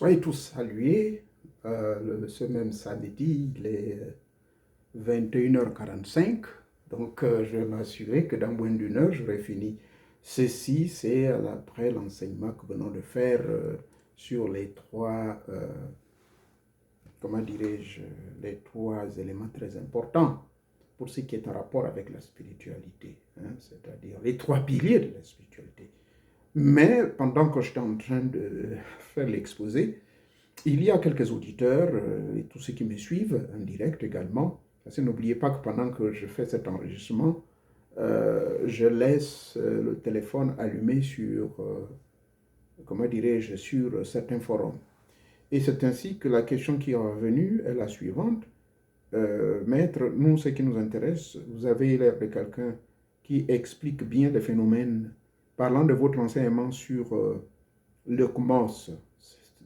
Soyez tous salués. Ce même samedi, il est 21h45. Donc, je vais m'assurer que dans moins d'une heure, j'aurai fini. Ceci, c'est après l'enseignement que nous venons de faire sur les trois, comment dirais-je, les trois éléments très importants pour ce qui est en rapport avec la spiritualité, hein, c'est-à-dire les trois piliers de la spiritualité. Mais pendant que j'étais en train de faire l'exposé, il y a quelques auditeurs et tous ceux qui me suivent en direct également. Parce que n'oubliez pas que pendant que je fais cet enregistrement, je laisse le téléphone allumé sur, comment dirais-je, sur certains forums. Et c'est ainsi que la question qui est revenue est la suivante. Maître, nous, ce qui nous intéresse, vous avez l'air de quelqu'un qui explique bien les phénomènes, parlant de votre enseignement sur le KMOS.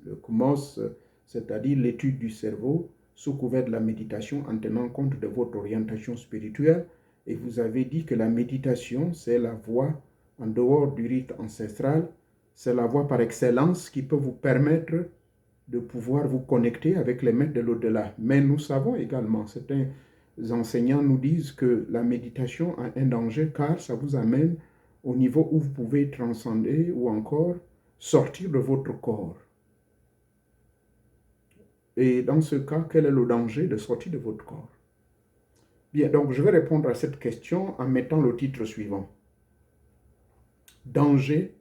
Le KMOS, c'est-à-dire l'étude du cerveau sous couvert de la méditation en tenant compte de votre orientation spirituelle. Et vous avez dit que la méditation, c'est la voie en dehors du rite ancestral, c'est la voie par excellence qui peut vous permettre de pouvoir vous connecter avec les maîtres de l'au-delà. Mais nous savons également, certains enseignants nous disent que la méditation a un danger car ça vous amène au niveau où vous pouvez transcender ou encore sortir de votre corps. Et dans ce cas, quel est le danger de sortir de votre corps? Bien, donc je vais répondre à cette question en mettant le titre suivant. Danger.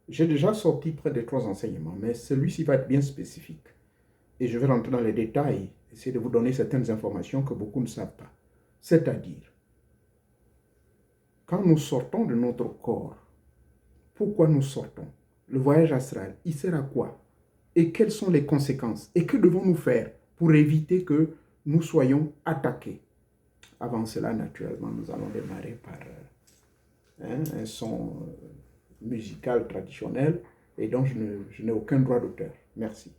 J'ai déjà sorti près de 3 enseignements, mais celui-ci va être bien spécifique. Et je vais rentrer dans les détails, essayer de vous donner certaines informations que beaucoup ne savent pas. C'est-à-dire, quand nous sortons de notre corps, pourquoi nous sortons? Le voyage astral, il sert à quoi? Et quelles sont les conséquences? Et que devons-nous faire pour éviter que nous soyons attaqués? Avant cela, naturellement, nous allons démarrer par un son musical traditionnel et donc je n'ai aucun droit d'auteur. Merci.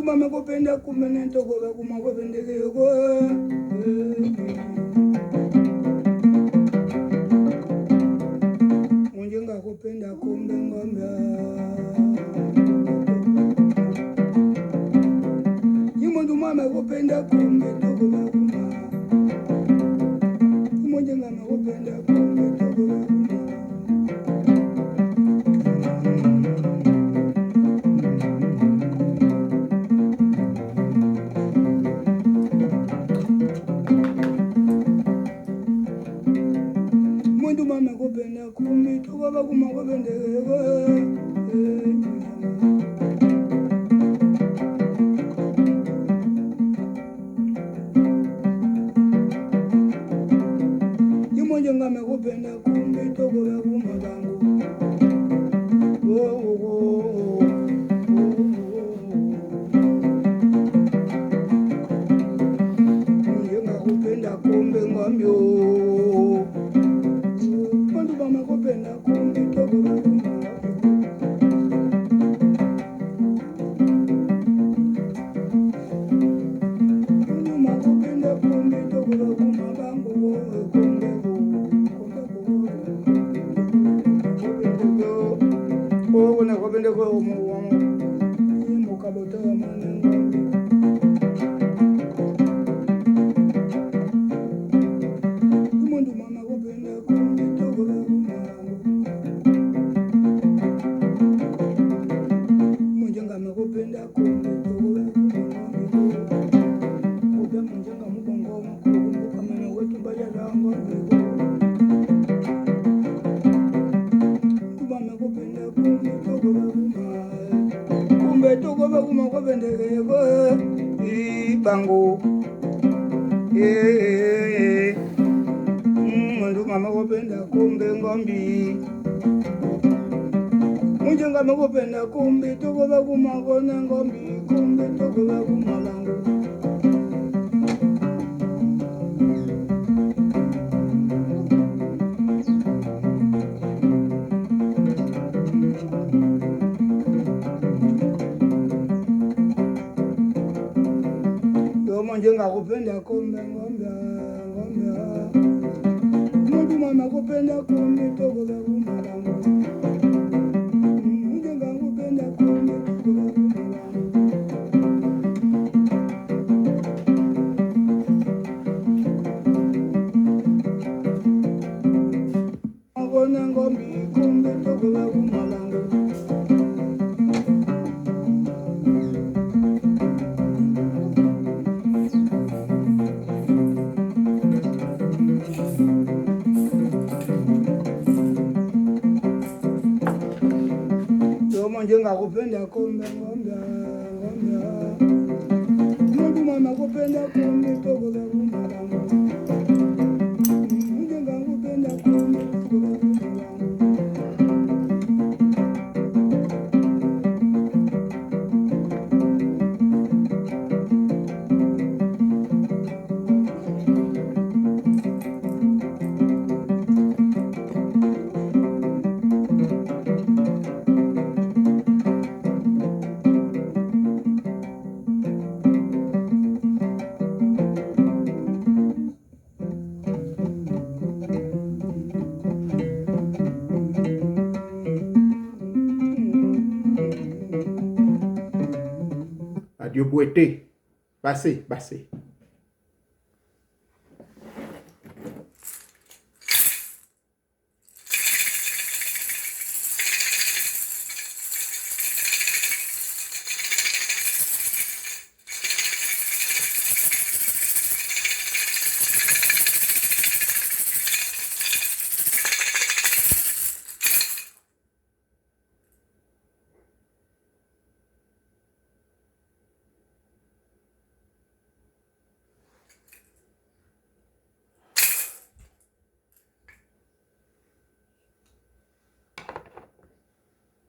Mama kopenda kumene ntoko kuma kopendekeko Munjenga kopenda kumbe ngombe Yimundu mama kopenda kumbe ntoko kuma Munjenga kopenda kumbe ntoko kuma Bango, mundu mama kopenda kumbe ngombi, munjenga makopenda kumbe toko bakuma kona ngombi kumbe toko bakuma bango. njengakupenda kombe ngombe ngombe muntu mama kupenda kombe tokoza kumalango njengakupenda kombe tokoza kumalango abona ngombe kombe tokoza kumalango njengakupenda kombe ngombe ngombe muntu mama kupenda kombe tokoza kumalango njengakupenda kombe tokoza kumalango Adieu Bouete. Passez, passez.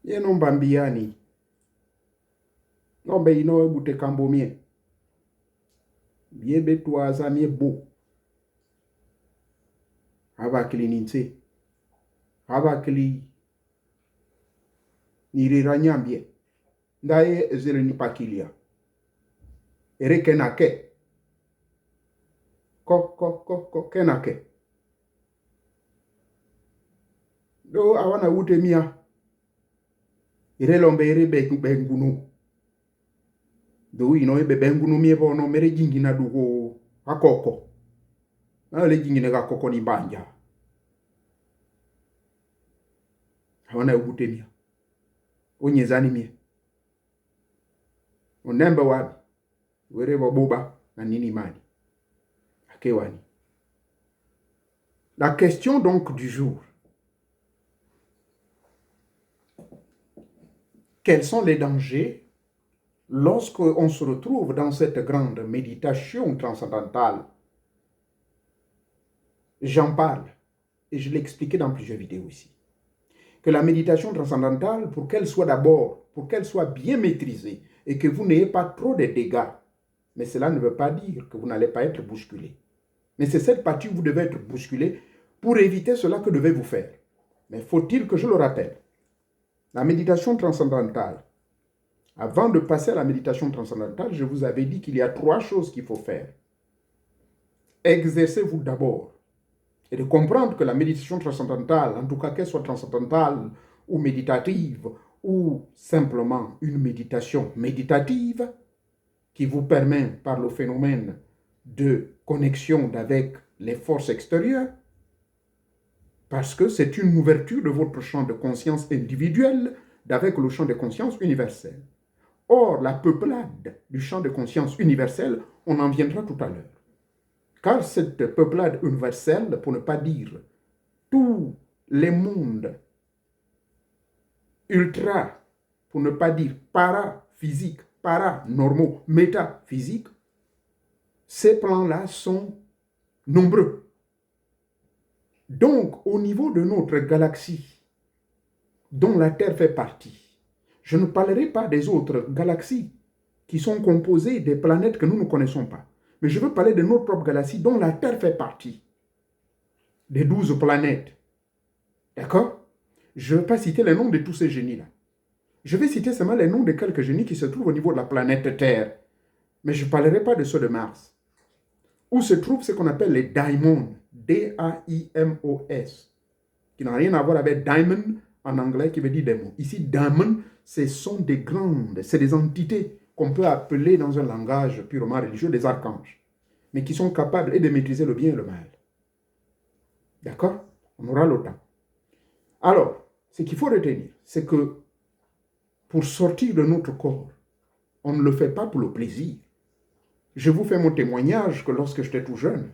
Yeno mbambiani. Ngombe ino ebute kambo mie. Biebe tuaza mie bo. Haba kili ninse. Haba kili nirira nyambie. Ndaye ezele nipakilia. Ere kenake. Kenake. Do awana ute mia. Ire lombe ire bengunu. Do ino ebe bengunu mie bono mere jingina dugo akoko. Na le jingine ga koko ni banja. Awana ute mia. Onyezani mie. Onemba wabi. Were boba na nini mani. Akewani. La question donc du jour. Quels sont les dangers lorsqu'on se retrouve dans cette grande méditation transcendantale? J'en parle et je l'ai expliqué dans plusieurs vidéos ici. Que la méditation transcendantale, pour qu'elle soit d'abord, pour qu'elle soit bien maîtrisée et que vous n'ayez pas trop de dégâts, mais cela ne veut pas dire que vous n'allez pas être bousculé. Mais c'est cette partie où vous devez être bousculé pour éviter cela que devez-vous faire. Mais faut-il que je le rappelle? La méditation transcendantale. Avant de passer à la méditation transcendantale, je vous avais dit qu'il y a 3 choses qu'il faut faire. Exercez-vous d'abord. Et de comprendre que la méditation transcendantale, en tout cas qu'elle soit transcendantale ou méditative, ou simplement une méditation méditative, qui vous permet par le phénomène de connexion avec les forces extérieures, parce que c'est une ouverture de votre champ de conscience individuel avec le champ de conscience universel. Or, la peuplade du champ de conscience universel, on en viendra tout à l'heure. Car cette peuplade universelle, pour ne pas dire tous les mondes ultra, pour ne pas dire paraphysiques, paranormaux, métaphysiques, ces plans-là sont nombreux. Donc, au niveau de notre galaxie, dont la Terre fait partie, je ne parlerai pas des autres galaxies qui sont composées des planètes que nous ne connaissons pas. Mais je veux parler de notre propre galaxie dont la Terre fait partie. Des 12 planètes. D'accord? Je ne vais pas citer les noms de tous ces génies-là. Je vais citer seulement les noms de quelques génies qui se trouvent au niveau de la planète Terre. Mais je ne parlerai pas de ceux de Mars. où se trouvent ce qu'on appelle les daimons, D-A-I-M-O-S, qui n'a rien à voir avec diamond en anglais qui veut dire démon. Ici, daimon, ce sont des grandes, c'est des entités qu'on peut appeler dans un langage purement religieux des archanges, mais qui sont capables de maîtriser le bien et le mal. D'accord? On aura le temps. Alors, ce qu'il faut retenir, c'est que pour sortir de notre corps, on ne le fait pas pour le plaisir. Je vous fais mon témoignage que lorsque j'étais tout jeune,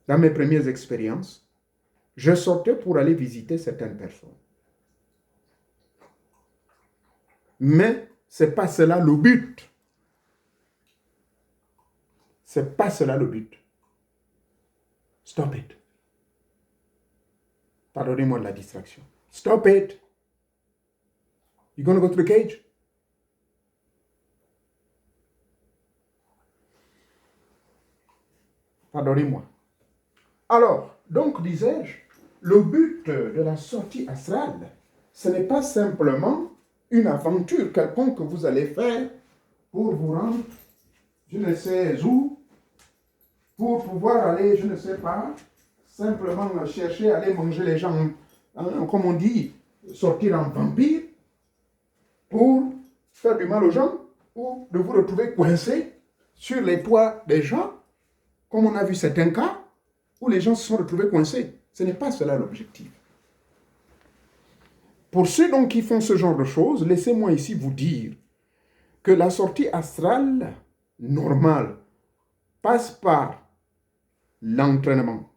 dans mes premières expériences, je sortais pour aller visiter certaines personnes. Mais ce n'est pas cela le but. Ce n'est pas cela le but. Stop it. Pardonnez-moi de la distraction. Stop it. You gonna go to the cage? Pardonnez-moi. Alors, donc, disais-je, le but de la sortie astrale, ce n'est pas simplement une aventure quelconque que vous allez faire pour vous rendre, je ne sais où, pour pouvoir aller, je ne sais pas, simplement chercher à aller manger les gens, hein, comme on dit, sortir en vampire, pour faire du mal aux gens, ou de vous retrouver coincé sur les toits des gens, comme on a vu certains cas, où les gens se sont retrouvés coincés. Ce n'est pas cela l'objectif. Pour ceux donc qui font ce genre de choses, laissez-moi ici vous dire que la sortie astrale normale passe par l'entraînement,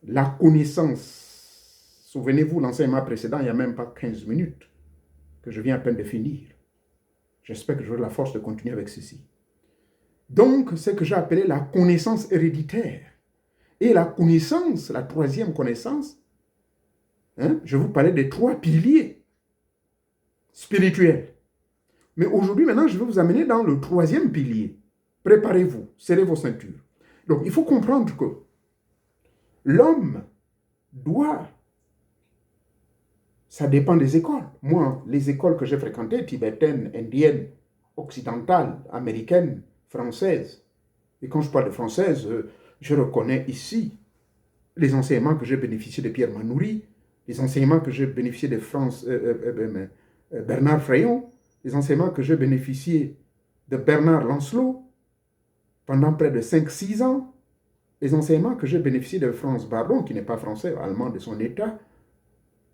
la connaissance. Souvenez-vous, l'enseignement précédent, il n'y a même pas 15 minutes que je viens à peine de finir. J'espère que j'aurai la force de continuer avec ceci. Donc, c'est que j'ai appelé la connaissance héréditaire. Et la connaissance, la troisième connaissance, hein, je vous parlais des 3 piliers spirituels. Mais aujourd'hui, maintenant, je vais vous amener dans le 3e pilier. Préparez-vous, serrez vos ceintures. Donc, il faut comprendre que l'homme doit, ça dépend des écoles. Moi, les écoles que j'ai fréquentées, tibétaines, indiennes, occidentales, américaines, françaises, et quand je parle de françaises, je reconnais ici les enseignements que j'ai bénéficiés de Pierre Manoury, les enseignements que j'ai bénéficiés de Bernard Frayon, les enseignements que j'ai bénéficiés de Bernard Lancelot pendant près de 5-6 ans, les enseignements que j'ai bénéficiés de France Bardon, qui n'est pas français, allemand de son état,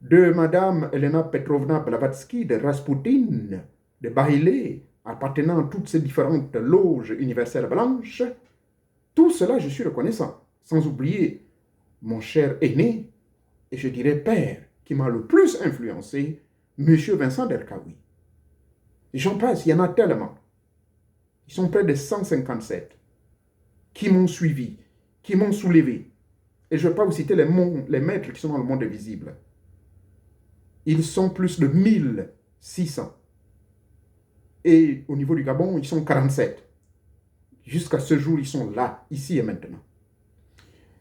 de Madame Elena Petrovna Blavatsky, de Rasputin, de Bailey, appartenant à toutes ces différentes loges universelles blanches, tout cela, je suis reconnaissant. Sans oublier mon cher aîné, et je dirais père, qui m'a le plus influencé, M. Vincent Derkaoui. J'en passe, il y en a tellement. Ils sont près de 157 qui m'ont suivi, qui m'ont soulevé. Et je ne vais pas vous citer les maîtres qui sont dans le monde invisible. Ils sont plus de 1600. Et au niveau du Gabon, ils sont 47. Jusqu'à ce jour, ils sont là, ici et maintenant.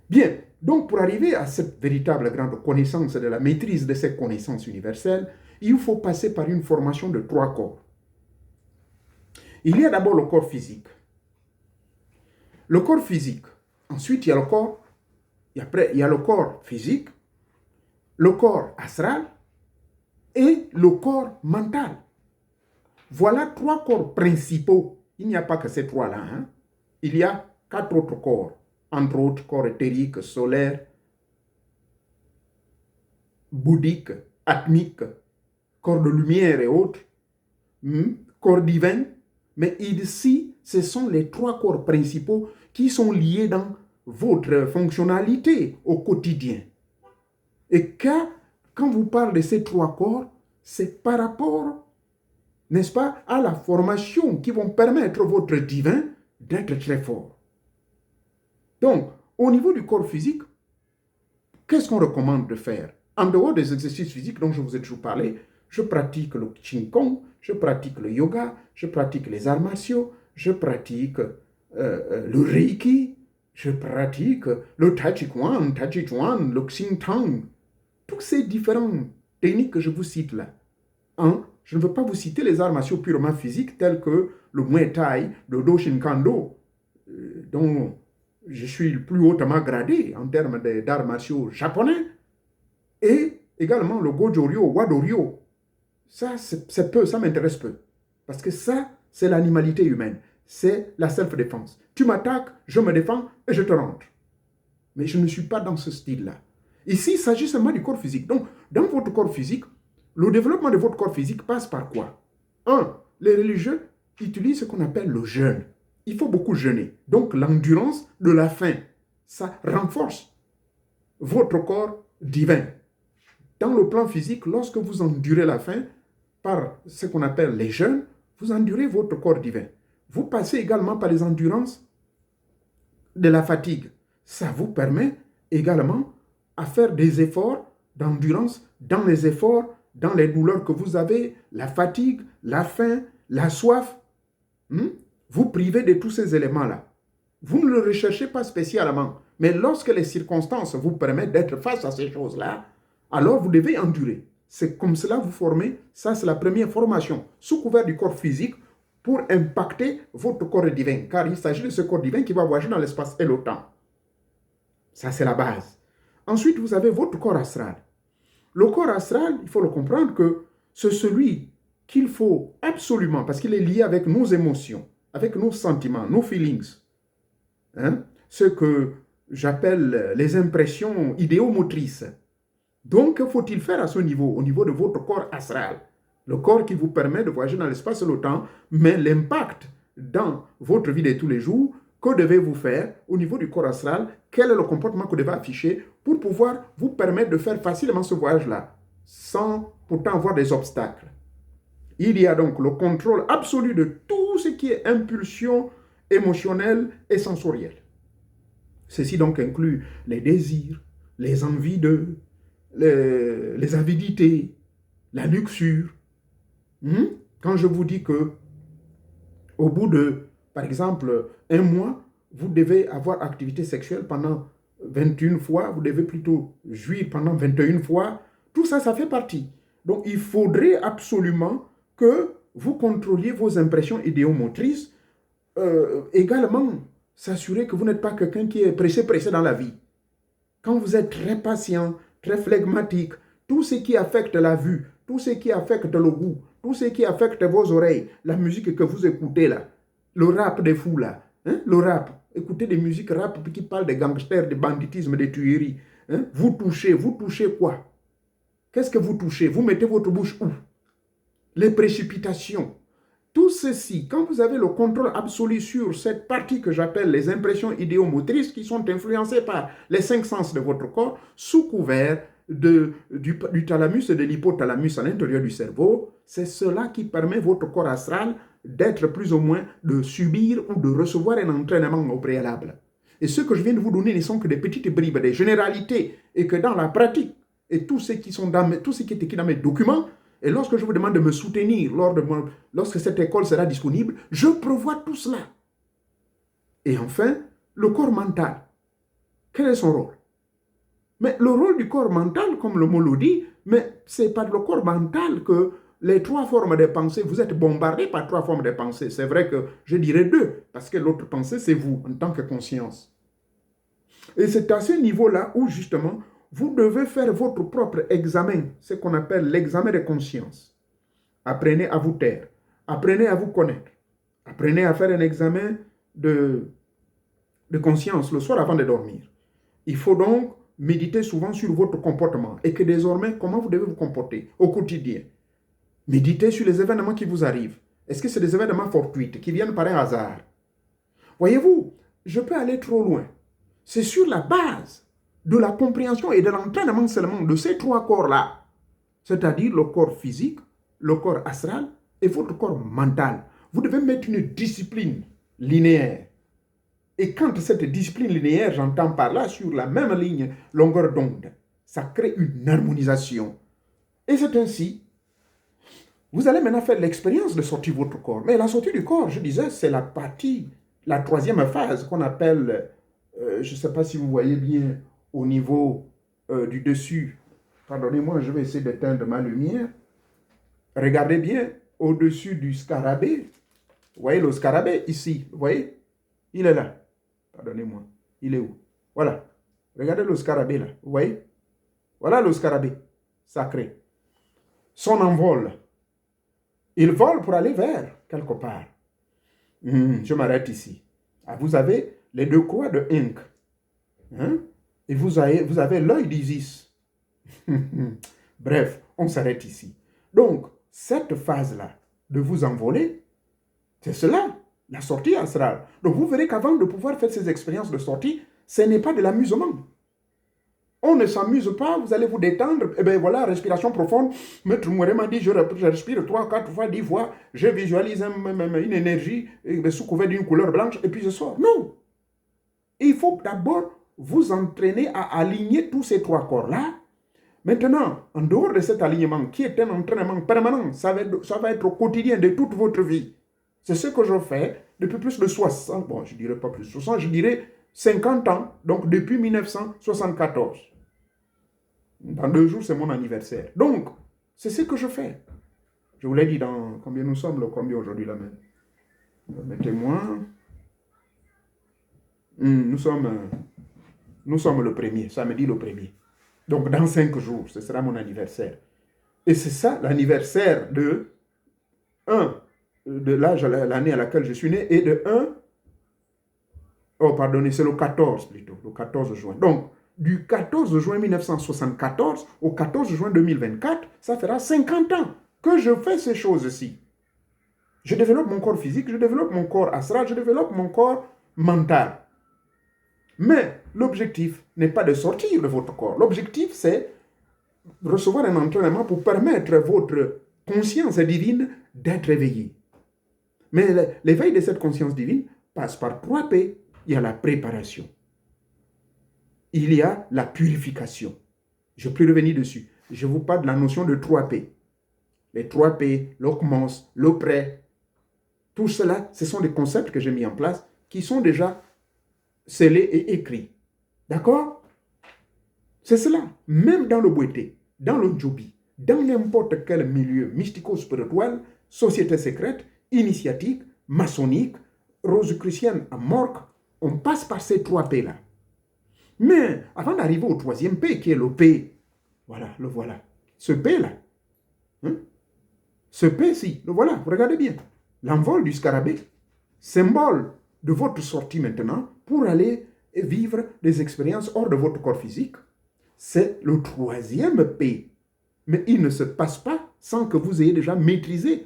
Bien, donc pour arriver à cette véritable grande connaissance de la maîtrise de ces connaissances universelles, il faut passer par une formation de 3 corps. Il y a d'abord le corps physique. Le corps physique. Ensuite, il y a le corps. Et après, il y a le corps physique, le corps astral et le corps mental. Voilà 3 corps principaux. Il n'y a pas que ces 3-là. Hein? Il y a 4 autres corps. Entre autres, corps éthérique, solaire, bouddhique, atmique, corps de lumière et autres, corps divin. Mais ici, ce sont les 3 corps principaux qui sont liés dans votre fonctionnalité au quotidien. Et quand vous parlez de ces 3 corps, c'est par rapport, n'est-ce pas, à la formation qui vont permettre votre divin d'être très fort. Donc, au niveau du corps physique, qu'est-ce qu'on recommande de faire? En dehors des exercices physiques dont je vous ai toujours parlé, je pratique le Qigong, je pratique le yoga, je pratique les arts martiaux, je pratique le Reiki, je pratique le Tai Chi Chuan, le Xingtang. Toutes ces différentes techniques que je vous cite là. Hein? Je ne veux pas vous citer les arts martiaux purement physiques tels que le Muay Thai, le Do Shin Kando, dont je suis le plus hautement gradé en termes d'arts martiaux japonais, et également le Goju-ryo, Wado-ryo. Ça, c'est peu, ça m'intéresse peu. Parce que ça, c'est l'animalité humaine. C'est la self-défense. Tu m'attaques, je me défends et je te rentre. Mais je ne suis pas dans ce style-là. Ici, il s'agit seulement du corps physique. Donc, dans votre corps physique, le développement de votre corps physique passe par quoi? Les religieux utilisent ce qu'on appelle le jeûne. Il faut beaucoup jeûner. Donc, l'endurance de la faim, ça renforce votre corps divin. Dans le plan physique, lorsque vous endurez la faim, par ce qu'on appelle les jeûnes, vous endurez votre corps divin. Vous passez également par les endurances de la fatigue. Ça vous permet également à faire des efforts d'endurance dans les efforts, dans les douleurs que vous avez, la fatigue, la faim, la soif. Vous privez de tous ces éléments-là. Vous ne le recherchez pas spécialement, mais lorsque les circonstances vous permettent d'être face à ces choses-là, alors vous devez endurer. C'est comme cela que vous formez, ça c'est la première formation, sous couvert du corps physique, pour impacter votre corps divin, car il s'agit de ce corps divin qui va voyager dans l'espace et le temps. Ça c'est la base. Ensuite, vous avez votre corps astral. Le corps astral, il faut le comprendre que c'est celui qu'il faut absolument, parce qu'il est lié avec nos émotions, avec nos sentiments, nos feelings. Ce que j'appelle les impressions idéomotrices. Donc, que faut-il faire à ce niveau, au niveau de votre corps astral? Le corps qui vous permet de voyager dans l'espace et le temps, mais l'impact dans votre vie de tous les jours, que devez-vous faire au niveau du corps astral? Quel est le comportement que vous devez afficher pour pouvoir vous permettre de faire facilement ce voyage-là, sans pourtant avoir des obstacles? Il y a donc le contrôle absolu de tout ce qui est impulsion émotionnelle et sensorielle. Ceci donc inclut les désirs, les envies les avidités, la luxure. Quand je vous dis que au bout de, par exemple, un mois, vous devez avoir activité sexuelle pendant 21 fois, vous devez plutôt jouir pendant 21 fois, tout ça, ça fait partie. Donc, il faudrait absolument que vous contrôliez vos impressions idéomotrices, également s'assurer que vous n'êtes pas quelqu'un qui est pressé dans la vie. Quand vous êtes très patient, très flegmatique, tout ce qui affecte la vue, tout ce qui affecte le goût, tout ce qui affecte vos oreilles, la musique que vous écoutez là, le rap des fous là, le rap, écoutez des musiques rap qui parlent de gangsters, de banditisme, de tueries. Vous touchez quoi? Qu'est-ce que vous touchez? Vous mettez votre bouche où? Les précipitations. Tout ceci, quand vous avez le contrôle absolu sur cette partie que j'appelle les impressions idéomotrices qui sont influencées par les 5 sens de votre corps, sous couvert du thalamus et de l'hypothalamus à l'intérieur du cerveau, c'est cela qui permet votre corps astral d'être plus ou moins, de subir ou de recevoir un entraînement au préalable. Et ce que je viens de vous donner ne sont que des petites bribes, des généralités, et que dans la pratique, et tout ce qui est écrit dans mes documents, et lorsque je vous demande de me soutenir lorsque cette école sera disponible, je prévois tout cela. Et enfin, le corps mental. Quel est son rôle? Mais le rôle du corps mental, comme le mot le dit, mais c'est par le corps mental que les 3 formes de pensée, vous êtes bombardé par 3 formes de pensée. C'est vrai que je dirais 2, parce que l'autre pensée, c'est vous, en tant que conscience. Et c'est à ce niveau-là où, justement, vous devez faire votre propre examen, ce qu'on appelle l'examen de conscience. Apprenez à vous taire, apprenez à vous connaître, apprenez à faire un examen de conscience le soir avant de dormir. Il faut donc méditer souvent sur votre comportement et que désormais, comment vous devez vous comporter au quotidien. Méditez sur les événements qui vous arrivent. Est-ce que c'est des événements fortuits qui viennent par un hasard? Voyez-vous, je peux aller trop loin. C'est sur la base de la compréhension et de l'entraînement seulement de ces 3 corps-là, c'est-à-dire le corps physique, le corps astral et votre corps mental. Vous devez mettre une discipline linéaire. Et quand cette discipline linéaire, j'entends par là sur la même ligne longueur d'onde, ça crée une harmonisation. Et c'est ainsi, vous allez maintenant faire l'expérience de sortir votre corps. Mais la sortie du corps, je disais, c'est la partie, la 3e phase qu'on appelle, je ne sais pas si vous voyez bien au niveau du dessus. Pardonnez-moi, je vais essayer d'éteindre ma lumière. Regardez bien au-dessus du scarabée. Vous voyez le scarabée ici, vous voyez? Il est là. Pardonnez-moi. Il est où? Voilà. Regardez le scarabée là. Vous voyez? Voilà le scarabée sacré. Son envol. Il vole pour aller vers quelque part. Je m'arrête ici. Ah, vous avez les deux croix de Inc. Hein? Et vous avez l'œil d'Isis. Bref, on s'arrête ici. Donc, cette phase-là de vous envoler, c'est cela, la sortie astrale. Donc, vous verrez qu'avant de pouvoir faire ces expériences de sortie, ce n'est pas de l'amusement. On ne s'amuse pas, vous allez vous détendre. Et bien voilà, respiration profonde. Maître Mouret m'a dit, je respire 3, 4 fois, 10 fois, je visualise une énergie sous couvert d'une couleur blanche et puis je sors. Non. Il faut d'abord vous entraîner à aligner tous ces 3 corps-là. Maintenant, en dehors de cet alignement, qui est un entraînement permanent, ça va être au quotidien de toute votre vie. C'est ce que je fais depuis plus de 60, bon, je ne dirais pas plus de 60, je dirais 50 ans, donc depuis 1974. Dans 2 jours, c'est mon anniversaire. Donc, c'est ce que je fais. Je vous l'ai dit dans combien nous sommes, le combien aujourd'hui là même. Mettez-moi. Nous sommes le 1er, samedi le 1er. Donc, dans 5 jours, ce sera mon anniversaire. Et c'est ça, l'anniversaire de l'âge, l'année à laquelle je suis né, et de c'est le 14 plutôt, le 14 juin. Donc, du 14 juin 1974 au 14 juin 2024, ça fera 50 ans que je fais ces choses-ci. Je développe mon corps physique, je développe mon corps astral, je développe mon corps mental. Mais l'objectif n'est pas de sortir de votre corps. L'objectif, c'est recevoir un entraînement pour permettre à votre conscience divine d'être éveillée. Mais l'éveil de cette conscience divine passe par 3 P. Il y a la préparation. Il y a la purification. Je peux revenir dessus. Je vous parle de la notion de 3 P. Les 3 P, le commence, le prêt. Tout cela, ce sont des concepts que j'ai mis en place qui sont déjà scellés et écrits. D'accord? C'est cela. Même dans le Bouété, dans le Djobi, dans n'importe quel milieu mystico-spirituel, société secrète, initiatique, maçonnique, rosicrucienne à Morque, on passe par ces 3 P-là. Mais avant d'arriver au 3e P, qui est le P, voilà, le voilà. Ce P-là, ce P-ci, le voilà, vous regardez bien. L'envol du scarabée, symbole de votre sortie maintenant pour aller vivre des expériences hors de votre corps physique. C'est le 3e P. Mais il ne se passe pas sans que vous ayez déjà maîtrisé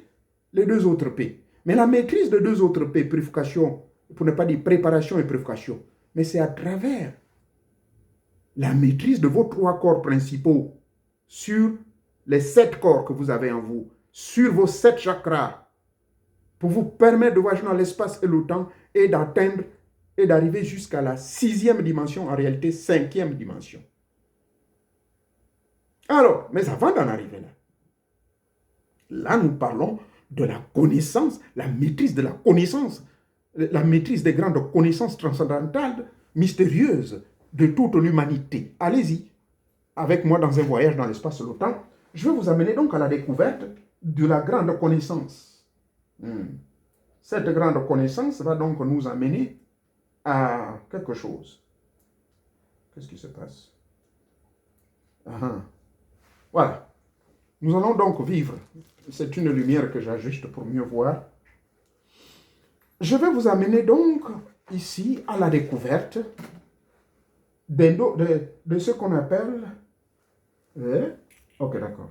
les 2 autres P. Mais la maîtrise de 2 autres P, purification, pour ne pas dire préparation et purification, mais c'est à travers la maîtrise de vos 3 corps principaux sur les 7 corps que vous avez en vous, sur vos 7 chakras, pour vous permettre de voyager dans l'espace et le temps et d'atteindre et d'arriver jusqu'à la 6e dimension, en réalité 5e dimension. Alors, mais avant d'en arriver là, nous parlons de la connaissance, la maîtrise de la connaissance, la maîtrise des grandes connaissances transcendantales, mystérieuses de toute l'humanité. Allez-y, avec moi dans un voyage dans l'espace et le temps. Je vais vous amener donc à la découverte de la grande connaissance. Cette grande connaissance va donc nous amener à quelque chose. Qu'est-ce qui se passe? Voilà. Nous allons donc vivre. C'est une lumière que j'ajuste pour mieux voir. Je vais vous amener donc ici à la découverte de ce qu'on appelle... Ok, d'accord.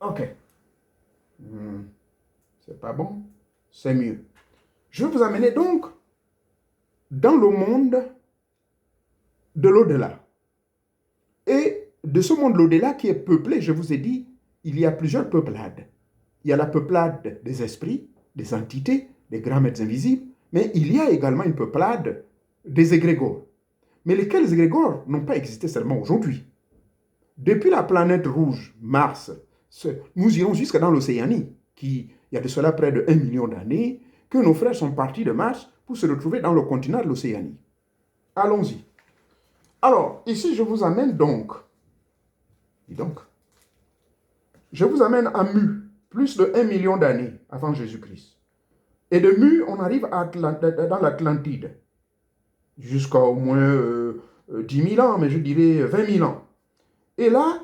Ok. C'est pas bon. C'est mieux. Je vais vous amener donc dans le monde de l'au-delà. Et de ce monde de l'au-delà qui est peuplé, je vous ai dit, il y a plusieurs peuplades. Il y a la peuplade des esprits, des entités, des grands maîtres invisibles, mais il y a également une peuplade des égrégores. Mais lesquels égrégores n'ont pas existé seulement aujourd'hui. Depuis la planète rouge, Mars, nous irons jusque dans l'Océanie, qui, il y a de cela près de 1 million d'années, que nos frères sont partis de Mars pour se retrouver dans le continent de l'Océanie. Allons-y. Alors, ici, je vous amène donc, je vous amène à Mu, plus de 1 million d'années avant Jésus-Christ. Et de Mu, on arrive dans l'Atlantide, jusqu'à au moins 10 000 ans, mais je dirais 20 000 ans. Et là,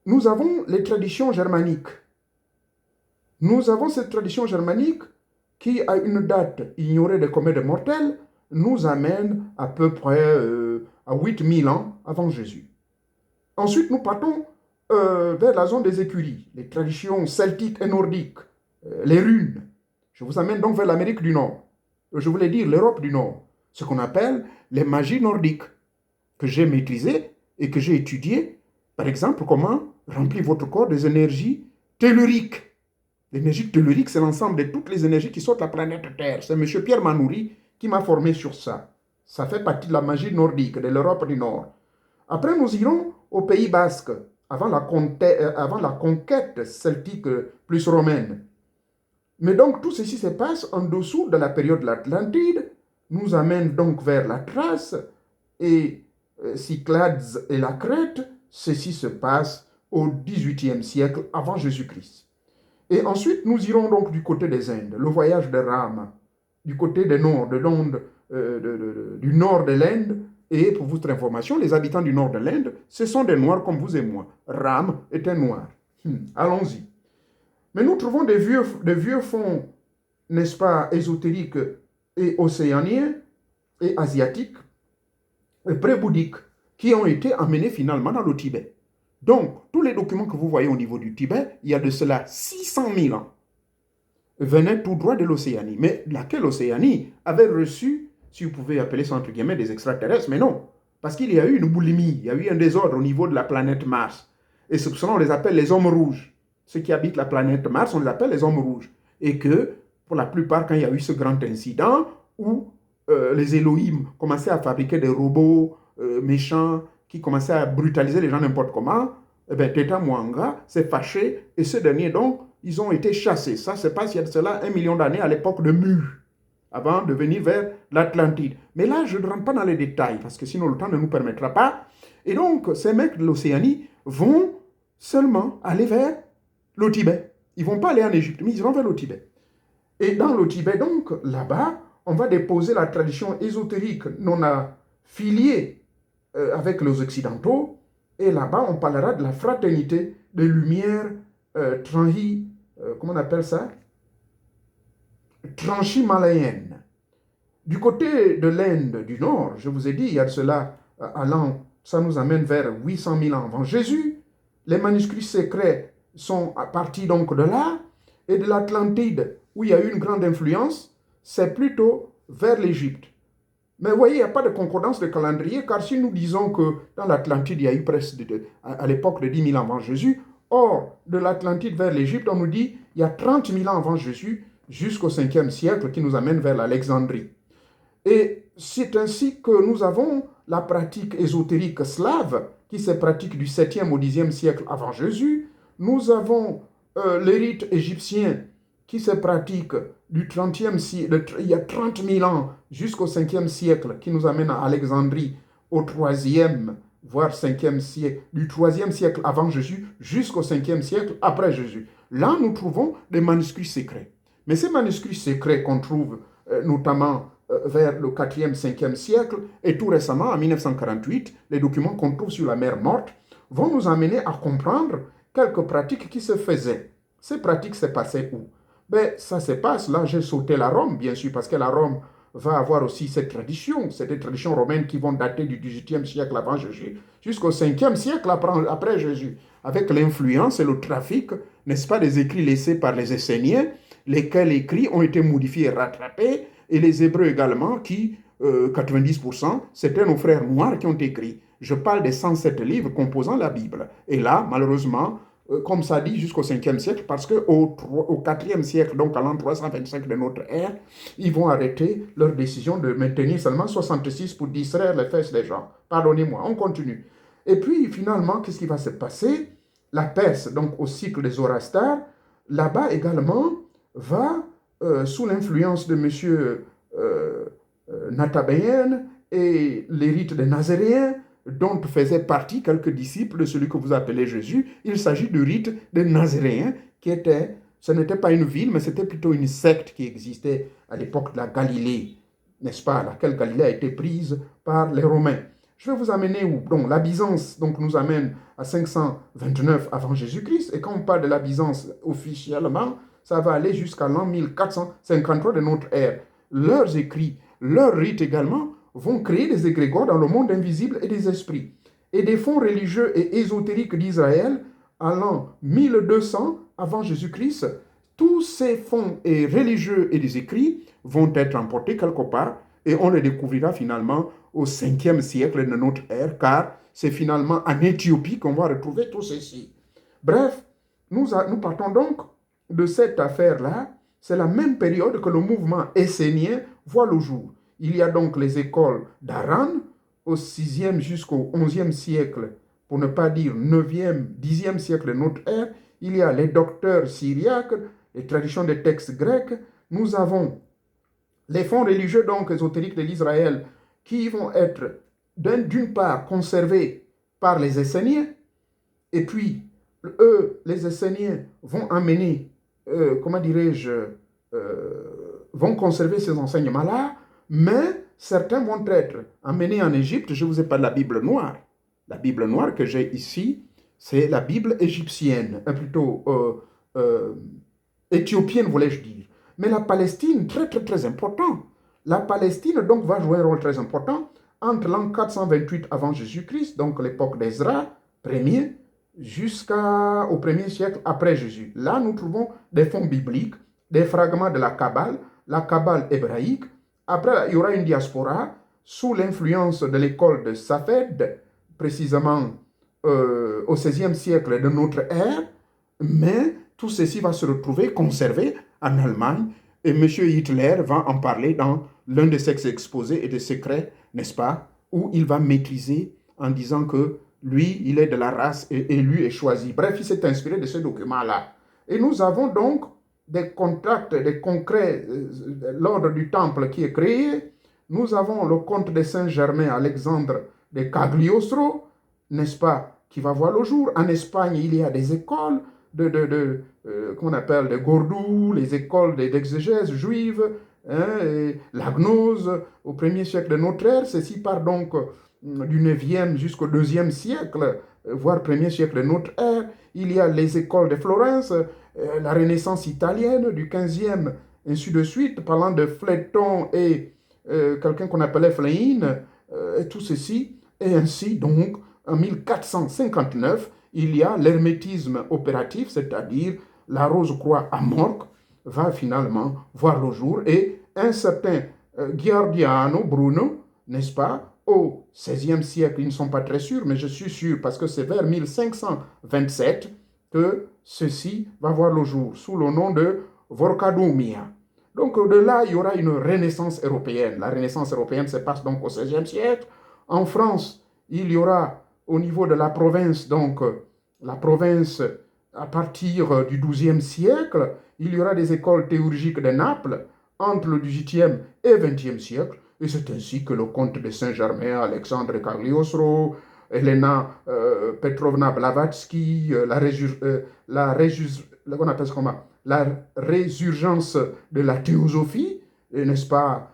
nous avons les traditions germaniques. Nous avons cette tradition germanique qui, à une date ignorée des comètes mortels, nous amène à peu près à 8 000 ans avant Jésus. Ensuite, nous partons vers la zone des écuries, les traditions celtiques et nordiques, les runes. Je vous amène donc vers l'Amérique du Nord. Je voulais dire l'Europe du Nord, ce qu'on appelle les magies nordiques, que j'ai maîtrisées et que j'ai étudiées. Par exemple, comment remplir votre corps des énergies telluriques. L'énergie tellurique, c'est l'ensemble de toutes les énergies qui sortent de la planète Terre. C'est M. Pierre Manoury qui m'a formé sur ça. Ça fait partie de la magie nordique, de l'Europe du Nord. Après, nous irons au Pays Basque, avant la conquête celtique plus romaine. Mais donc, tout ceci se passe en dessous de la période de l'Atlantide, nous amène donc vers la Thrace, et Cyclades et la Crète. Ceci se passe au XVIIIe siècle avant Jésus-Christ. Et ensuite, nous irons donc du côté des Indes, le voyage de Rama, du côté du nord de l'Inde. Et pour votre information, les habitants du nord de l'Inde, ce sont des Noirs comme vous et moi. Ram est un Noir. Allons-y. Mais nous trouvons des vieux fonds, n'est-ce pas, ésotériques et océaniens et asiatiques, et pré-bouddhiques, qui ont été amenés finalement dans le Tibet. Donc, tous les documents que vous voyez au niveau du Tibet, il y a de cela 600 000 ans, venaient tout droit de l'Océanie. Mais laquelle Océanie avait reçu, si vous pouvez appeler ça entre guillemets, des extraterrestres? Mais non, parce qu'il y a eu une boulimie, il y a eu un désordre au niveau de la planète Mars. Et c'est pour cela qu'on les appelle les hommes rouges. Ceux qui habitent la planète Mars, on les appelle les hommes rouges. Et que, pour la plupart, quand il y a eu ce grand incident, où les Elohim commençaient à fabriquer des robots méchants, qui commençaient à brutaliser les gens n'importe comment, eh bien, Teta Mwanga s'est fâché, et ce dernier, donc, ils ont été chassés. Ça se passe il y a de cela 1 million d'années à l'époque de Mu, avant de venir vers l'Atlantide. Mais là, je ne rentre pas dans les détails, parce que sinon le temps ne nous permettra pas. Et donc, ces mecs de l'Océanie vont seulement aller vers le Tibet. Ils ne vont pas aller en Égypte, mais ils vont vers le Tibet. Et dans le Tibet, donc, là-bas, on va déposer la tradition ésotérique non affiliée avec les Occidentaux. Et là-bas, on parlera de la fraternité des Lumières comment on appelle ça? Transhimalayenne. Du côté de l'Inde du Nord, je vous ai dit, il y a de cela allant, ça nous amène vers 800 000 ans avant Jésus. Les manuscrits secrets sont partis donc de là, et de l'Atlantide, où il y a eu une grande influence, c'est plutôt vers l'Égypte. Mais vous voyez, il n'y a pas de concordance de calendrier, car si nous disons que dans l'Atlantide, il y a eu presque à l'époque de 10 000 ans avant Jésus, or, de l'Atlantide vers l'Égypte, on nous dit il y a 30 000 ans avant Jésus, jusqu'au 5e siècle, qui nous amène vers l'Alexandrie. Et c'est ainsi que nous avons la pratique ésotérique slave, qui se pratique du 7e au 10e siècle avant Jésus. Nous avons les rites égyptiens qui se pratiquent du 30e siècle, il y a 30 000 ans jusqu'au 5e siècle, qui nous amène à Alexandrie au 3e, voire 5e siècle, du 3e siècle avant Jésus jusqu'au 5e siècle après Jésus. Là, nous trouvons des manuscrits secrets. Mais ces manuscrits secrets qu'on trouve notamment vers le 4e, 5e siècle, et tout récemment, en 1948, les documents qu'on trouve sur la mer Morte, vont nous amener à comprendre quelques pratiques qui se faisaient. Ces pratiques se passaient où? Ben, ça se passe, là j'ai sauté la Rome, bien sûr, parce que la Rome va avoir aussi cette tradition. C'est des traditions romaines qui vont dater du 18e siècle avant Jésus jusqu'au 5e siècle après Jésus, avec l'influence et le trafic, n'est-ce pas, des écrits laissés par les Esséniens, lesquels écrits ont été modifiés et rattrapés, et les Hébreux également, qui, 90%, c'était nos frères noirs qui ont écrit. Je parle des 107 livres composant la Bible. Et là, malheureusement, comme ça dit, jusqu'au 5e siècle, parce qu'au 4e siècle, donc à l'an 325 de notre ère, ils vont arrêter leur décision de maintenir seulement 66 pour distraire les fesses des gens. Pardonnez-moi, on continue. Et puis, finalement, qu'est-ce qui va se passer? La Perse, donc au cycle des Zoroastres, là-bas également, va, sous l'influence de M. Natabéen et les rites des Nazaréens, dont faisaient partie quelques disciples de celui que vous appelez Jésus. Il s'agit du rite des Nazaréens qui était Ce n'était pas une ville, mais c'était plutôt une secte qui existait à l'époque de la Galilée, n'est-ce pas, laquelle Galilée a été prise par les Romains. Je vais vous amener où? Donc, la Byzance nous amène à 529 avant Jésus-Christ. Et quand on parle de la Byzance officiellement, ça va aller jusqu'à l'an 1453 de notre ère. Leurs écrits, leurs rites également, vont créer des égrégores dans le monde invisible et des esprits. Et des fonds religieux et ésotériques d'Israël, à l'an 1200 avant Jésus-Christ, tous ces fonds et religieux et des écrits vont être emportés quelque part et on les découvrira finalement au 5e siècle de notre ère, car c'est finalement en Éthiopie qu'on va retrouver tout ceci. Bref, nous partons donc de cette affaire-là. C'est la même période que le mouvement essénien voit le jour. Il y a donc les écoles d'Aran, au 6e jusqu'au 11e siècle, pour ne pas dire 9e, 10e siècle de notre ère. Il y a les docteurs syriaques, les traditions des textes grecs. Nous avons les fonds religieux donc ésotériques de l'Israël qui vont être d'une part conservés par les Esséniens, et puis eux, les Esséniens, vont amener, vont conserver ces enseignements-là, mais certains vont être amenés en Égypte. Je vous ai parlé de la Bible noire. La Bible noire que j'ai ici, c'est la Bible égyptienne, plutôt éthiopienne, voulais-je dire. Mais la Palestine, très, très, très important. La Palestine, donc, va jouer un rôle très important entre l'an 428 avant Jésus-Christ, donc l'époque d'Ezra, premier, jusqu'au 1er siècle après Jésus. Là, nous trouvons des fonds bibliques, des fragments de la Kabbale hébraïque. Après, il y aura une diaspora sous l'influence de l'école de Safed, précisément au 16e siècle de notre ère, mais tout ceci va se retrouver conservé en Allemagne, et M. Hitler va en parler dans l'un de ses exposés et de secrets, n'est-ce pas, où il va maîtriser en disant que lui, il est de la race élu et choisi. Bref, il s'est inspiré de ce document-là. Et nous avons donc des contacts, des concrets, l'ordre du temple qui est créé. Nous avons le comte de Saint-Germain, Alexandre de Cagliostro, n'est-ce pas, qui va voir le jour. En Espagne, il y a des écoles qu'on appelle des Gordou, les écoles d'exégèse juive, la gnose au 1er siècle de notre ère. Ceci part donc du 9e jusqu'au 2e siècle, voire 1er siècle de notre ère. Il y a les écoles de Florence, la Renaissance italienne du 15e, ainsi de suite, parlant de Fléton et quelqu'un qu'on appelait Fléine, et tout ceci. Et ainsi donc, en 1459, il y a l'hermétisme opératif, c'est-à-dire la Rose-Croix à Morque va finalement voir le jour, et un certain Giordano Bruno, n'est-ce pas, au XVIe siècle, ils ne sont pas très sûrs, mais je suis sûr parce que c'est vers 1527 que ceci va voir le jour, sous le nom de Vorkadomia. Donc de là, il y aura une renaissance européenne. La renaissance européenne se passe donc au XVIe siècle. En France, il y aura au niveau de la province, donc la province à partir du XIIe siècle, il y aura des écoles théurgiques de Naples entre le XVIIIe et XXe siècle. Et c'est ainsi que le comte de Saint-Germain, Alexandre Cagliostro, Elena Petrovna Blavatsky, la résurgence de la théosophie, n'est-ce pas,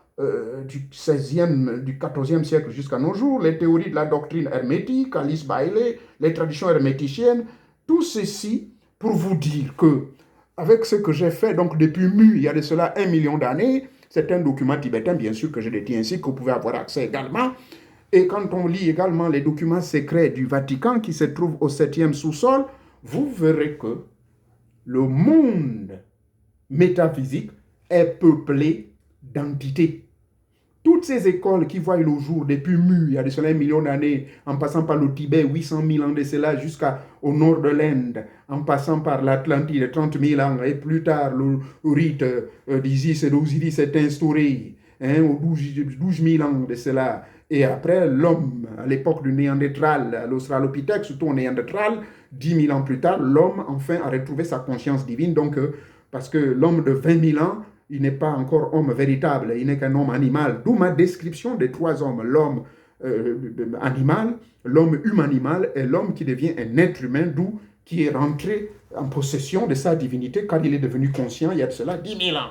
du 16e, du 14e siècle jusqu'à nos jours, les théories de la doctrine hermétique, Alice Bailey, les traditions herméticiennes, tout ceci pour vous dire que, avec ce que j'ai fait donc depuis il y a de cela 1 million d'années, c'est un document tibétain, bien sûr, que je détiens ici, que vous pouvez avoir accès également. Et quand on lit également les documents secrets du Vatican qui se trouvent au 7e sous-sol, vous verrez que le monde métaphysique est peuplé d'entités. Toutes ces écoles qui voient le jour depuis il y a de cela 1 million d'années, en passant par le Tibet, 800 000 ans de cela, jusqu'au nord de l'Inde, en passant par l'Atlantide, 30 000 ans, et plus tard, le rite d'Isis et d'Osiris est instauré, au 12 000 ans de cela. Et après, l'homme, à l'époque du Néandertal, à l'Australopithèque, surtout au Néandertal, 10 000 ans plus tard, l'homme, enfin, a retrouvé sa conscience divine. Donc, parce que l'homme de 20 000 ans, il n'est pas encore homme véritable, il n'est qu'un homme animal. D'où ma description des 3 hommes, l'homme animal, l'homme humanimal et l'homme qui devient un être humain, d'où qui est rentré en possession de sa divinité car il est devenu conscient il y a de cela 10 000 ans.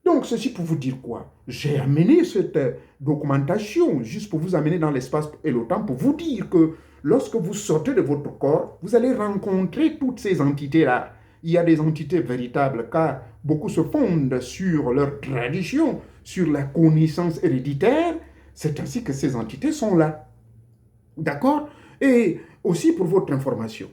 Donc, ceci pour vous dire quoi? J'ai amené cette documentation juste pour vous amener dans l'espace et le temps pour vous dire que lorsque vous sortez de votre corps, vous allez rencontrer toutes ces entités-là. Il y a des entités véritables car beaucoup se fondent sur leur tradition, sur la connaissance héréditaire. C'est ainsi que ces entités sont là. D'accord? Et aussi pour votre information,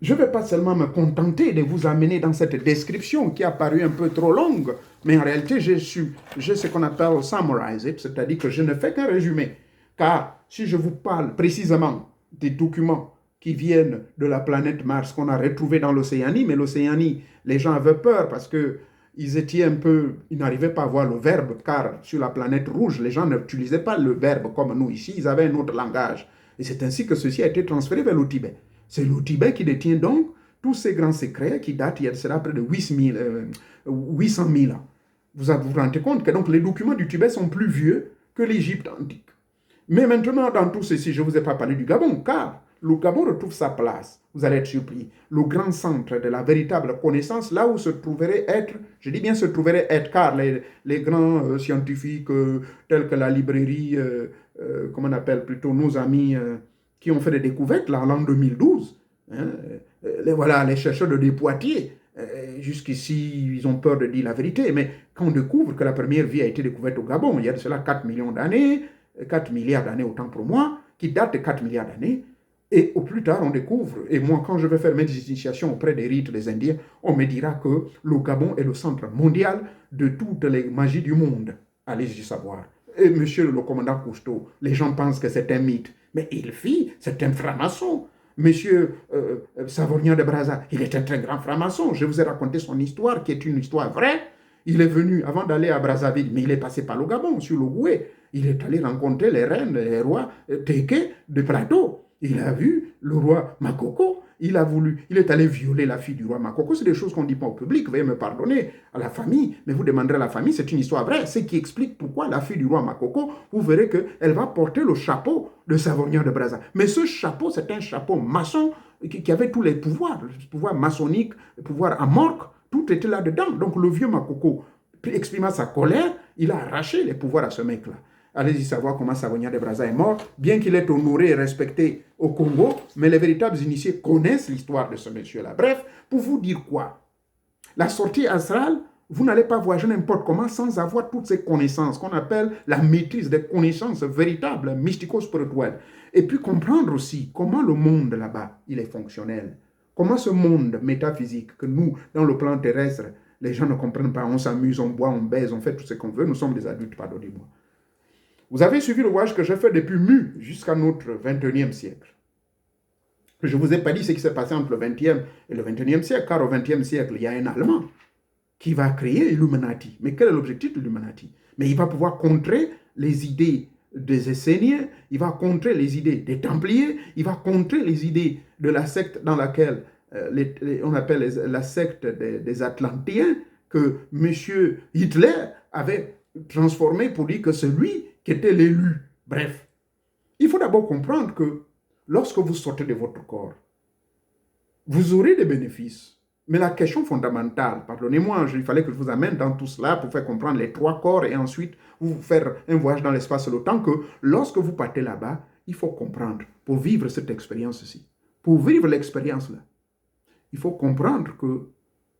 je ne vais pas seulement me contenter de vous amener dans cette description qui a paru un peu trop longue, mais en réalité, j'ai ce qu'on appelle summarize it, c'est-à-dire que je ne fais qu'un résumé. Car si je vous parle précisément des documents qui viennent de la planète Mars qu'on a retrouvés dans l'Océanie, mais l'Océanie, les gens avaient peur parce que ils n'arrivaient pas à voir le verbe, car sur la planète rouge, les gens n'utilisaient pas le verbe comme nous ici, ils avaient un autre langage. Et c'est ainsi que ceci a été transféré vers le Tibet. C'est le Tibet qui détient donc tous ces grands secrets qui datent, il y a cela près de 800 000 ans. Vous vous rendez compte que donc les documents du Tibet sont plus vieux que l'Égypte antique. Mais maintenant, dans tout ceci, je ne vous ai pas parlé du Gabon, car le Gabon retrouve sa place. Vous allez être surpris. Le grand centre de la véritable connaissance, là où se trouverait être, je dis bien se trouverait être, car les grands scientifiques tels que la librairie, comment on appelle plutôt nos amis qui ont fait des découvertes là, en l'an 2012, hein, voilà, les chercheurs de Poitiers, jusqu'ici, ils ont peur de dire la vérité, mais quand on découvre que la première vie a été découverte au Gabon, il y a de cela 4 millions d'années, 4 milliards d'années autant pour moi, qui date de 4 milliards d'années, et au plus tard on découvre, et moi quand je vais faire mes initiations auprès des rites des Indiens, on me dira que le Gabon est le centre mondial de toutes les magies du monde. Allez-y savoir. Et monsieur le commandant Cousteau, les gens pensent que c'est un mythe, mais c'est un franc-maçon. Monsieur Savorgnan de Brazza, il est un très grand franc-maçon. Je vous ai raconté son histoire, qui est une histoire vraie. Il est venu, avant d'aller à Brazzaville, mais il est passé par le Gabon, sur le Goué. Il est allé rencontrer les reines, les rois Teke de Plateau. Il a vu le roi Makoko. Il est allé violer la fille du roi Makoko. C'est des choses qu'on ne dit pas au public. Veuillez me pardonner, à la famille. Mais vous demanderez à la famille, c'est une histoire vraie. Ce qui explique pourquoi la fille du roi Makoko, vous verrez qu'elle va porter le chapeau de Savorgnan de Brazza. Mais ce chapeau, c'est un chapeau maçon qui avait tous les pouvoirs. Le pouvoir maçonnique, le pouvoir amorque, tout était là-dedans. Donc le vieux Makoko, exprimant sa colère, il a arraché les pouvoirs à ce mec-là. Allez-y savoir comment Savorgnan de Brazza est mort, bien qu'il est honoré et respecté au Congo, mais les véritables initiés connaissent l'histoire de ce monsieur-là. Bref, pour vous dire quoi? La sortie astrale, vous n'allez pas voyager n'importe comment sans avoir toutes ces connaissances qu'on appelle la maîtrise des connaissances véritables, mystico-spirituelles. Et puis comprendre aussi comment le monde là-bas, il est fonctionnel. Comment ce monde métaphysique que nous, dans le plan terrestre, les gens ne comprennent pas, on s'amuse, on boit, on baise, on fait tout ce qu'on veut, nous sommes des adultes, pardonnez-moi. Vous avez suivi le voyage que j'ai fait depuis Mu jusqu'à notre 21e siècle. Je ne vous ai pas dit ce qui s'est passé entre le 20e et le 21e siècle, car au 20e siècle, il y a un Allemand qui va créer l'Illuminati. Mais quel est l'objectif de l'Illuminati? Mais il va pouvoir contrer les idées des Esséniens, il va contrer les idées des Templiers, il va contrer les idées de la secte dans laquelle on appelle la secte des Atlantiens, que M. Hitler avait transformé pour dire que c'est lui qui était l'élu. Bref, il faut d'abord comprendre que lorsque vous sortez de votre corps, vous aurez des bénéfices. Mais la question fondamentale, pardonnez-moi, il fallait que je vous amène dans tout cela pour faire comprendre les 3 corps et ensuite vous faire un voyage dans l'espace et le temps, que lorsque vous partez là-bas, il faut comprendre, pour vivre cette expérience-ci, pour vivre l'expérience-là, il faut comprendre que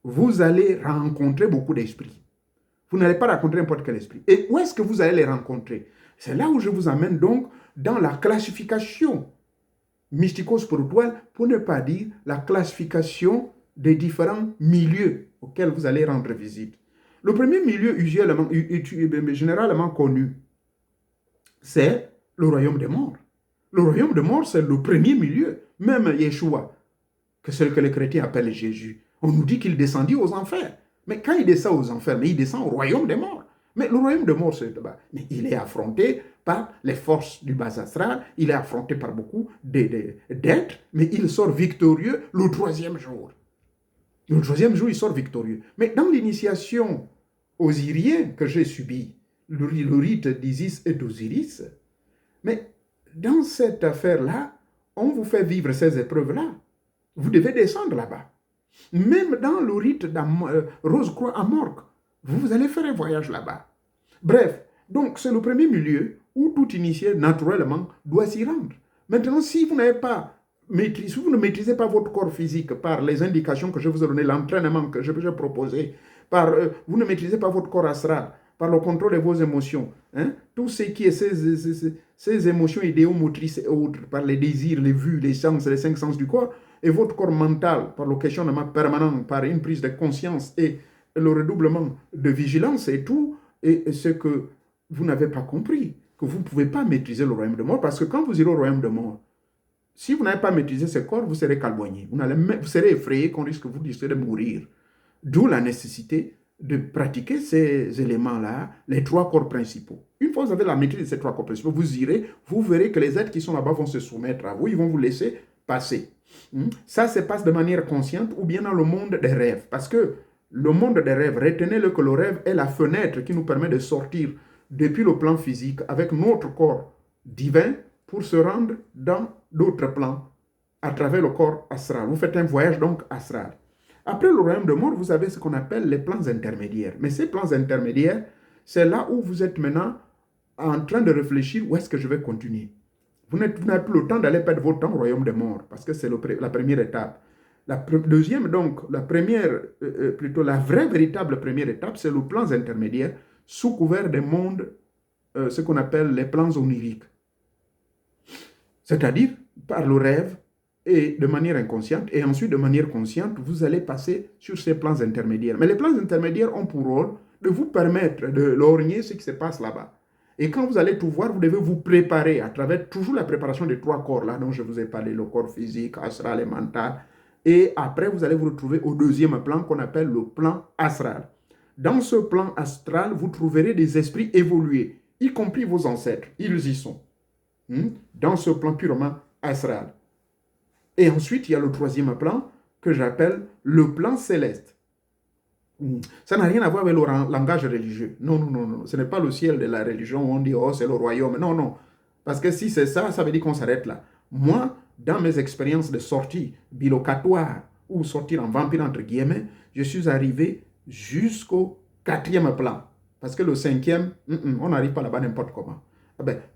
vous allez rencontrer beaucoup d'esprits. Vous n'allez pas rencontrer n'importe quel esprit. Et où est-ce que vous allez les rencontrer? C'est là où je vous amène donc dans la classification mystico-spirituelle, pour ne pas dire la classification des différents milieux auxquels vous allez rendre visite. Le premier milieu généralement connu, c'est le royaume des morts. Le royaume des morts, c'est le premier milieu. Même Yeshua, que c'est ce que les chrétiens appellent Jésus, on nous dit qu'il descendit aux enfers. Mais quand il descend aux enfers, mais il descend au royaume des morts. Mais le royaume des morts, c'est là-bas. Mais il est affronté par les forces du bas astral, il est affronté par beaucoup d'êtres, mais il sort victorieux le 3e jour. Le 3e jour, il sort victorieux. Mais dans l'initiation osirienne que j'ai subie, le rite d'Isis et d'Osiris, mais dans cette affaire-là, on vous fait vivre ces épreuves-là. Vous devez descendre là-bas. Même dans le rite Rose-Croix à Morques, vous allez faire un voyage là-bas. Bref, donc c'est le premier milieu où tout initié, naturellement, doit s'y rendre. Maintenant, si vous n'avez pas maîtrisé, si vous ne maîtrisez pas votre corps physique par les indications que je vous ai données, l'entraînement que je vous ai proposé, vous ne maîtrisez pas votre corps astral, par le contrôle de vos émotions, hein, tout ce qui est ces émotions idéomotrices et autres, par les désirs, les vues, les sens, les 5 sens du corps, et votre corps mental, par le questionnement permanent, par une prise de conscience et le redoublement de vigilance et tout, et ce que vous n'avez pas compris, que vous ne pouvez pas maîtriser le royaume de mort, parce que quand vous irez au royaume de mort, si vous n'avez pas maîtrisé ce corps, vous serez calboigné. Vous serez effrayé qu'on risque vous de mourir. D'où la nécessité de pratiquer ces éléments-là, les 3 corps principaux. Une fois que vous avez la maîtrise de ces 3 corps principaux, vous irez, vous verrez que les êtres qui sont là-bas vont se soumettre à vous, ils vont vous laisser passer. Ça se passe de manière consciente ou bien dans le monde des rêves. Parce que le monde des rêves, retenez-le que le rêve est la fenêtre qui nous permet de sortir depuis le plan physique avec notre corps divin pour se rendre dans d'autres plans à travers le corps astral. Vous faites un voyage donc astral. Après le royaume de mort, vous avez ce qu'on appelle les plans intermédiaires. Mais ces plans intermédiaires, c'est là où vous êtes maintenant en train de réfléchir où est-ce que je vais continuer. Vous n'avez plus le temps d'aller perdre votre temps au royaume des morts, parce que c'est la première étape. La deuxième, donc, la vraie, véritable première étape, c'est le plan intermédiaire sous couvert des mondes, ce qu'on appelle les plans oniriques. C'est-à-dire, par le rêve, et de manière inconsciente, et ensuite de manière consciente, vous allez passer sur ces plans intermédiaires. Mais les plans intermédiaires ont pour rôle de vous permettre de lorgner ce qui se passe là-bas. Et quand vous allez tout voir, vous devez vous préparer à travers toujours la préparation des 3 corps là dont je vous ai parlé, le corps physique, astral et mental. Et après, vous allez vous retrouver au deuxième plan qu'on appelle le plan astral. Dans ce plan astral, vous trouverez des esprits évolués, y compris vos ancêtres. Ils y sont. Dans ce plan purement astral. Et ensuite, il y a le troisième plan que j'appelle le plan céleste. Ça n'a rien à voir avec le langage religieux. Non, non, non, non. Ce n'est pas le ciel de la religion où on dit, oh, c'est le royaume. Non, non. Parce que si c'est ça, ça veut dire qu'on s'arrête là. Moi, dans mes expériences de sortie bilocatoire ou sortir en vampire, entre guillemets, je suis arrivé jusqu'au 4e plan. Parce que le 5e, on n'arrive pas là-bas n'importe comment.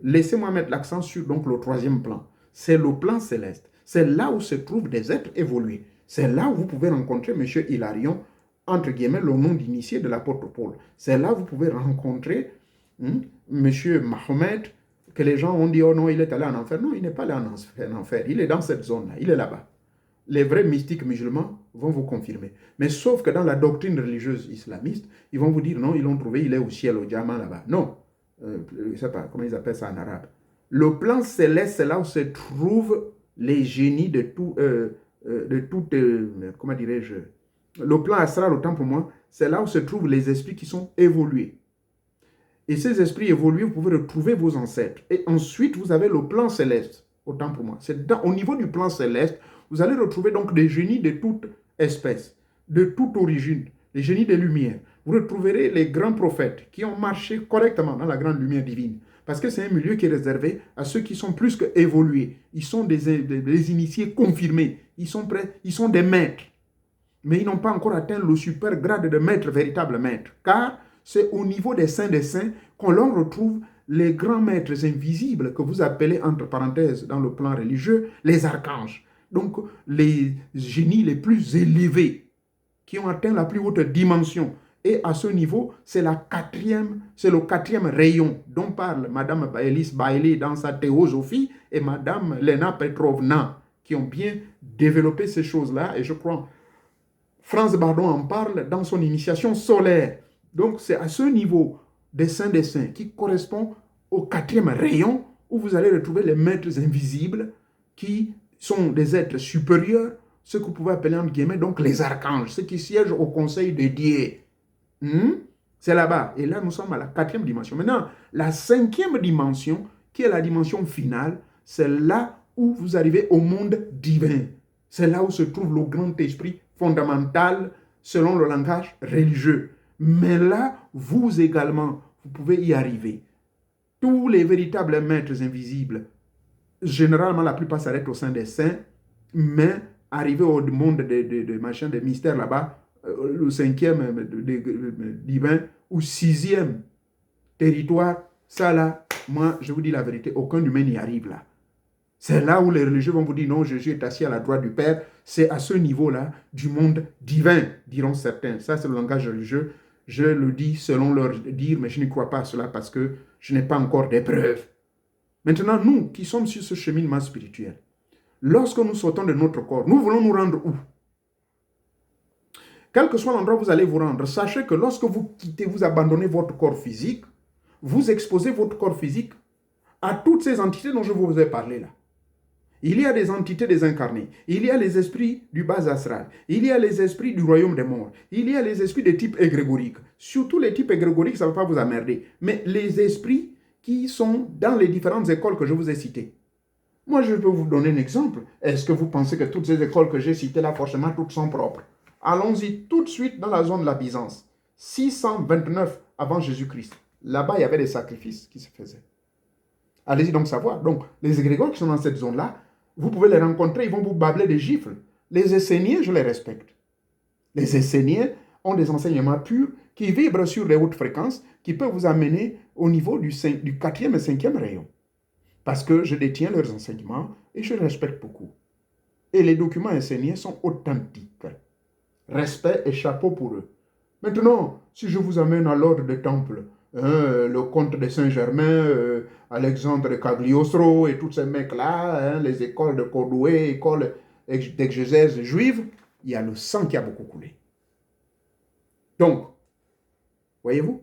Laissez-moi mettre l'accent sur donc, le 3e plan. C'est le plan céleste. C'est là où se trouvent des êtres évolués. C'est là où vous pouvez rencontrer M. Hilarion, entre guillemets, le nom d'initié de l'apôtre Paul. C'est là où vous pouvez rencontrer M. Mahomet, que les gens ont dit, oh non, il est allé en enfer. Non, il n'est pas allé en enfer. Il est dans cette zone-là. Il est là-bas. Les vrais mystiques musulmans vont vous confirmer. Mais sauf que dans la doctrine religieuse islamiste, ils vont vous dire, non, ils l'ont trouvé, il est au ciel, au diamant là-bas. Non. Je ne sais pas comment ils appellent ça en arabe. Le plan céleste, c'est là où se trouvent les génies de tout, comment dirais-je, le plan astral, autant pour moi, c'est là où se trouvent les esprits qui sont évolués. Et ces esprits évolués, vous pouvez retrouver vos ancêtres. Et ensuite, vous avez le plan céleste, autant pour moi. C'est au niveau du plan céleste, vous allez retrouver donc des génies de toute espèce, de toute origine, les génies des lumières. Vous retrouverez les grands prophètes qui ont marché correctement dans la grande lumière divine. Parce que c'est un milieu qui est réservé à ceux qui sont plus qu'évolués. Ils sont des initiés confirmés. Ils sont prêts, ils sont des maîtres. Mais ils n'ont pas encore atteint le super grade de maître, véritable maître. Car c'est au niveau des saints qu'on leur retrouve les grands maîtres invisibles que vous appelez, entre parenthèses, dans le plan religieux, les archanges. Donc, les génies les plus élevés qui ont atteint la plus haute dimension. Et à ce niveau, c'est le 4e rayon dont parle Mme Elise Bailey dans sa théosophie et Mme Lena Petrovna, qui ont bien développé ces choses-là. Et je crois, Franz Bardon en parle dans son initiation solaire. Donc, c'est à ce niveau des saints qui correspond au 4e rayon où vous allez retrouver les maîtres invisibles qui sont des êtres supérieurs, ce que vous pouvez appeler en guillemets donc les archanges, ceux qui siègent au conseil de Dieu. C'est là-bas. Et là, nous sommes à la 4e dimension. Maintenant, la 5e dimension, qui est la dimension finale, c'est là où vous arrivez au monde divin. C'est là où se trouve le grand esprit fondamental selon le langage religieux. Mais là, vous également, vous pouvez y arriver. Tous les véritables maîtres invisibles, généralement, la plupart s'arrêtent au sein des saints, mais arrivé au monde des mystères là-bas, le 5e divin ou 6e territoire, ça là, moi, je vous dis la vérité, aucun humain n'y arrive là. C'est là où les religieux vont vous dire non, Jésus est assis à la droite du Père. C'est à ce niveau-là du monde divin, diront certains. Ça, c'est le langage religieux. Je le dis selon leur dire, mais je n'y crois pas à cela parce que je n'ai pas encore des preuves. Maintenant, nous qui sommes sur ce cheminement spirituel, lorsque nous sortons de notre corps, nous voulons nous rendre où? Quel que soit l'endroit où vous allez vous rendre, sachez que lorsque vous quittez, vous abandonnez votre corps physique, vous exposez votre corps physique à toutes ces entités dont je vous ai parlé là. Il y a des entités désincarnées. Il y a les esprits du bas astral. Il y a les esprits du royaume des morts. Il y a les esprits de type égrégorique. Surtout les types égrégoriques, ça ne va pas vous emmerder. Mais les esprits qui sont dans les différentes écoles que je vous ai citées. Moi, je peux vous donner un exemple. Est-ce que vous pensez que toutes ces écoles que j'ai citées là, forcément, toutes sont propres? Allons-y tout de suite dans la zone de la Byzance. 629 avant Jésus-Christ. Là-bas, il y avait des sacrifices qui se faisaient. Allez-y donc savoir. Donc, les égrégores qui sont dans cette zone-là, vous pouvez les rencontrer, ils vont vous babler des gifles. Les Esséniens, je les respecte. Les Esséniens ont des enseignements purs qui vibrent sur les hautes fréquences, qui peuvent vous amener au niveau du 4e et 5e rayon. Parce que je détiens leurs enseignements et je les respecte beaucoup. Et les documents esséniens sont authentiques. Respect et chapeau pour eux. Maintenant, si je vous amène à l'ordre des temples, le comte de Saint-Germain, Alexandre Cagliostro et tous ces mecs-là, les écoles de Cordoué, écoles d'exégèse juive, il y a le sang qui a beaucoup coulé. Donc, voyez-vous,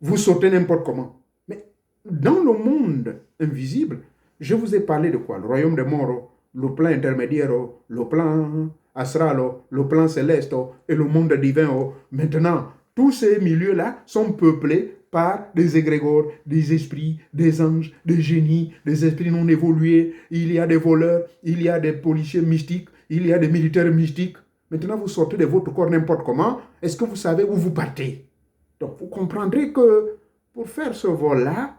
vous sautez n'importe comment. Mais dans le monde invisible, je vous ai parlé de quoi? Le royaume des morts, le plan intermédiaire, le plan astral, le plan céleste et le monde divin. Maintenant, tous ces milieux-là sont peuplés par des égrégores, des esprits, des anges, des génies, des esprits non évolués. Il y a des voleurs, il y a des policiers mystiques, il y a des militaires mystiques. Maintenant, vous sortez de votre corps n'importe comment. Est-ce que vous savez où vous partez? Donc, vous comprendrez que pour faire ce vol-là,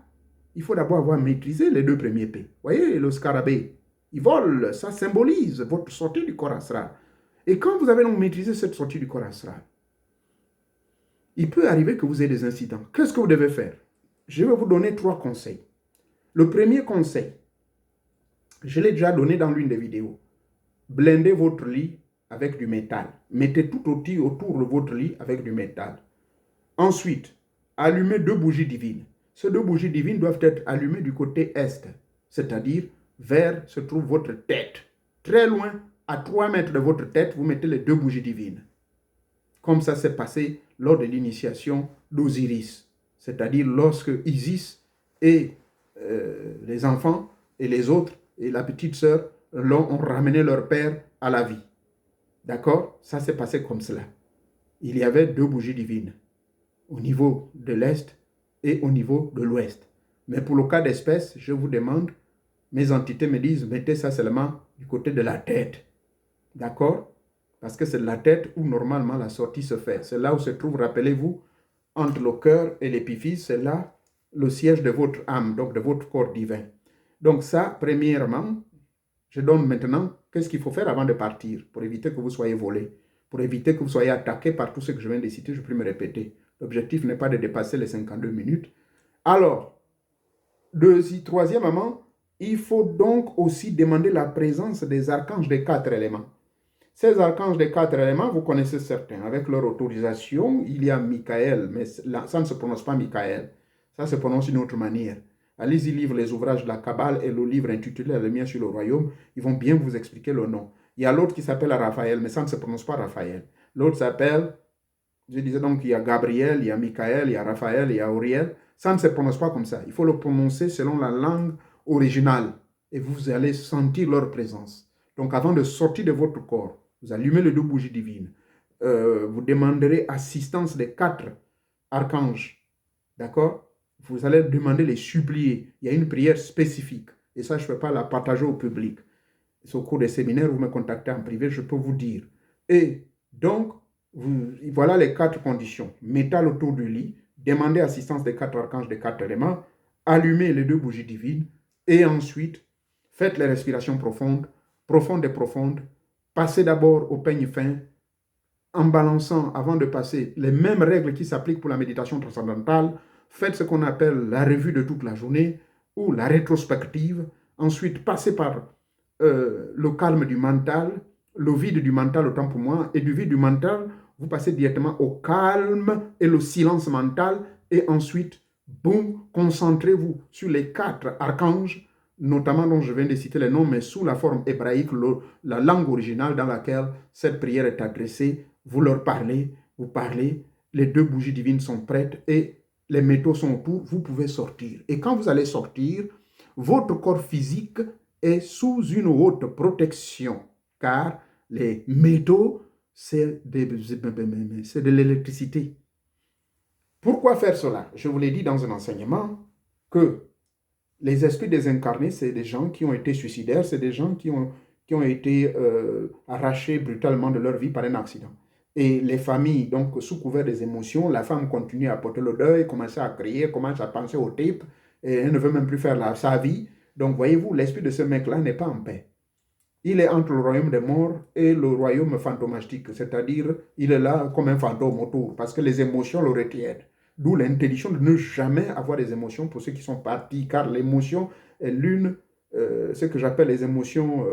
il faut d'abord avoir maîtrisé les 2 premiers P. Vous voyez, le scarabée, il vole, ça symbolise votre sortie du corps astral. Et quand vous avez donc maîtrisé cette sortie du corps astral, il peut arriver que vous ayez des incidents. Qu'est-ce que vous devez faire? Je vais vous donner 3 conseils. Le premier conseil, je l'ai déjà donné dans l'une des vidéos. Blindez votre lit avec du métal. Mettez tout autour de votre lit avec du métal. Ensuite, allumez 2 bougies divines. Ces 2 bougies divines doivent être allumées du côté est, c'est-à-dire vers se trouve votre tête. Très loin, à 3 mètres de votre tête, vous mettez les 2 bougies divines. Comme ça s'est passé lors de l'initiation d'Osiris, c'est-à-dire lorsque Isis et les enfants et les autres et la petite sœur ont ramené leur père à la vie. D'accord? Ça s'est passé comme cela. Il y avait 2 bougies divines au niveau de l'Est et au niveau de l'Ouest. Mais pour le cas d'espèce, je vous demande, mes entités me disent, mettez ça seulement du côté de la tête. D'accord? Parce que c'est de la tête où normalement la sortie se fait. C'est là où se trouve, rappelez-vous, entre le cœur et l'épiphyse, c'est là le siège de votre âme, donc de votre corps divin. Donc ça, premièrement, je donne maintenant qu'est-ce qu'il faut faire avant de partir pour éviter que vous soyez volé, pour éviter que vous soyez attaqué par tout ce que je viens de citer, je peux me répéter. L'objectif n'est pas de dépasser les 52 minutes. Alors, troisièmement, il faut donc aussi demander la présence des archanges des 4 éléments. Ces archanges des 4 éléments, vous connaissez certains. Avec leur autorisation, il y a Michael, mais ça ne se prononce pas Michael. Ça se prononce d'une autre manière. Allez-y lire les ouvrages de la Kabbale et le livre intitulé La lumière sur le royaume. Ils vont bien vous expliquer le nom. Il y a l'autre qui s'appelle Raphaël, mais ça ne se prononce pas Raphaël. L'autre s'appelle, je disais donc, il y a Gabriel, il y a Michael, il y a Raphaël, il y a Auriel. Ça ne se prononce pas comme ça. Il faut le prononcer selon la langue originale. Et vous allez sentir leur présence. Donc avant de sortir de votre corps, vous allumez les 2 bougies divines. Vous demanderez assistance des 4 archanges. D'accord? Vous allez demander les supplier. Il y a une prière spécifique. Et ça, je ne peux pas la partager au public. C'est au cours des séminaires, vous me contactez en privé, je peux vous dire. Et donc, voilà les 4 conditions. Métal autour du lit, demandez assistance des 4 archanges, des 4 éléments, allumez les 2 bougies divines, et ensuite, faites les respirations profondes, profondes et profondes, Passez d'abord au peigne fin en balançant, avant de passer, les mêmes règles qui s'appliquent pour la méditation transcendantale. Faites ce qu'on appelle la revue de toute la journée ou la rétrospective. Ensuite, passez par le calme du mental, le vide du mental autant pour moi, et du vide du mental, vous passez directement au calme et le silence mental, et ensuite, boum, concentrez-vous sur les 4 archanges, notamment dont je viens de citer les noms, mais sous la forme hébraïque, la langue originale dans laquelle cette prière est adressée. Vous leur parlez, vous parlez, les 2 bougies divines sont prêtes et les métaux sont autour, vous pouvez sortir. Et quand vous allez sortir, votre corps physique est sous une haute protection, car les métaux, c'est de l'électricité. Pourquoi faire cela? Je vous l'ai dit dans un enseignement que les esprits désincarnés, c'est des gens qui ont été suicidaires, c'est des gens qui ont été arrachés brutalement de leur vie par un accident. Et les familles, donc sous couvert des émotions, la femme continue à porter le deuil, commence à crier, commence à penser au type, et elle ne veut même plus faire sa vie. Donc voyez-vous, l'esprit de ce mec-là n'est pas en paix. Il est entre le royaume des morts et le royaume fantomatique, c'est-à-dire il est là comme un fantôme autour, parce que les émotions le retiennent. D'où l'interdiction de ne jamais avoir des émotions pour ceux qui sont partis, car l'émotion est ce que j'appelle les émotions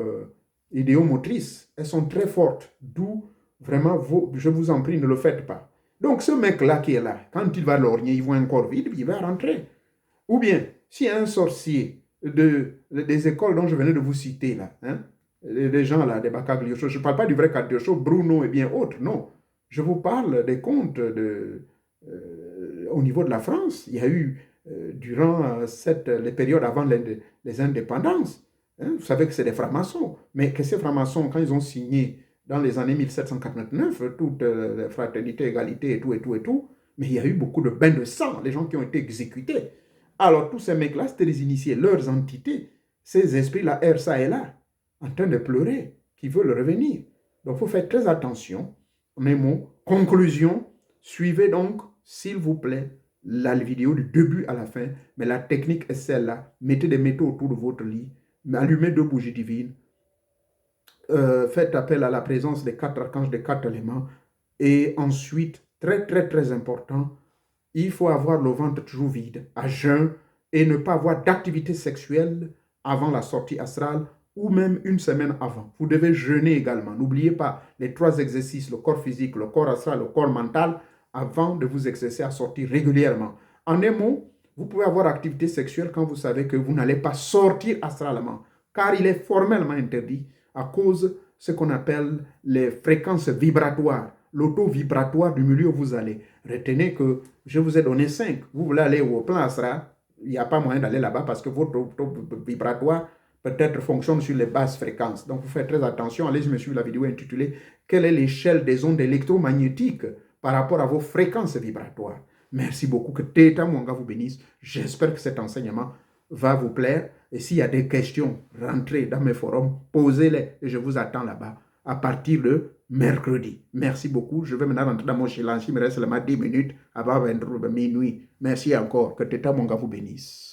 idéomotrices. Elles sont très fortes, d'où vraiment, je vous en prie, ne le faites pas. Donc ce mec-là qui est là, quand il va lorgner, il voit un corps vide, il va rentrer. Ou bien, s'il y a un sorcier des écoles dont je venais de vous citer là, hein, les gens là, des Bakagliocho, je ne parle pas du vrai Cagliocho, Bruno et bien autres, non. Je vous parle des contes au niveau de la France. Il y a eu, durant les périodes avant les indépendances, hein, vous savez que c'est des francs-maçons, mais que ces francs-maçons, quand ils ont signé dans les années 1789, toute fraternité, égalité et tout, mais il y a eu beaucoup de bains de sang, les gens qui ont été exécutés. Alors tous ces mecs-là, c'était des initiés, leurs entités, ces esprits-là errent ça et là, en train de pleurer, qui veulent revenir. Donc il faut faire très attention. Mes mots, conclusion, suivez donc, s'il vous plaît, la vidéo du début à la fin, mais la technique est celle-là. Mettez des métaux autour de votre lit, allumez 2 bougies divines, faites appel à la présence des 4 archanges, des 4 éléments, et ensuite, très très très important, il faut avoir le ventre toujours vide, à jeun, et ne pas avoir d'activité sexuelle avant la sortie astrale, ou même une semaine avant. Vous devez jeûner également. N'oubliez pas les 3 exercices, le corps physique, le corps astral, le corps mental, avant de vous exercer à sortir régulièrement. En un mot, vous pouvez avoir activité sexuelle quand vous savez que vous n'allez pas sortir astralement, car il est formellement interdit à cause de ce qu'on appelle les fréquences vibratoires, l'auto-vibratoire du milieu où vous allez. Retenez que je vous ai donné 5. Vous voulez aller au plan astral, il n'y a pas moyen d'aller là-bas parce que votre auto-vibratoire peut-être fonctionne sur les basses fréquences. Donc, vous faites très attention. Allez me suivre la vidéo intitulée « Quelle est l'échelle des ondes électromagnétiques par rapport à vos fréquences vibratoires ?» Merci beaucoup. Que Teta Mwanga vous bénisse. J'espère que cet enseignement va vous plaire. Et s'il y a des questions, rentrez dans mes forums, posez-les et je vous attends là-bas à partir de mercredi. Merci beaucoup. Je vais maintenant rentrer dans mon silence. Il me reste seulement 10 minutes avant 23 minuit. Merci encore. Que Teta Mwanga vous bénisse.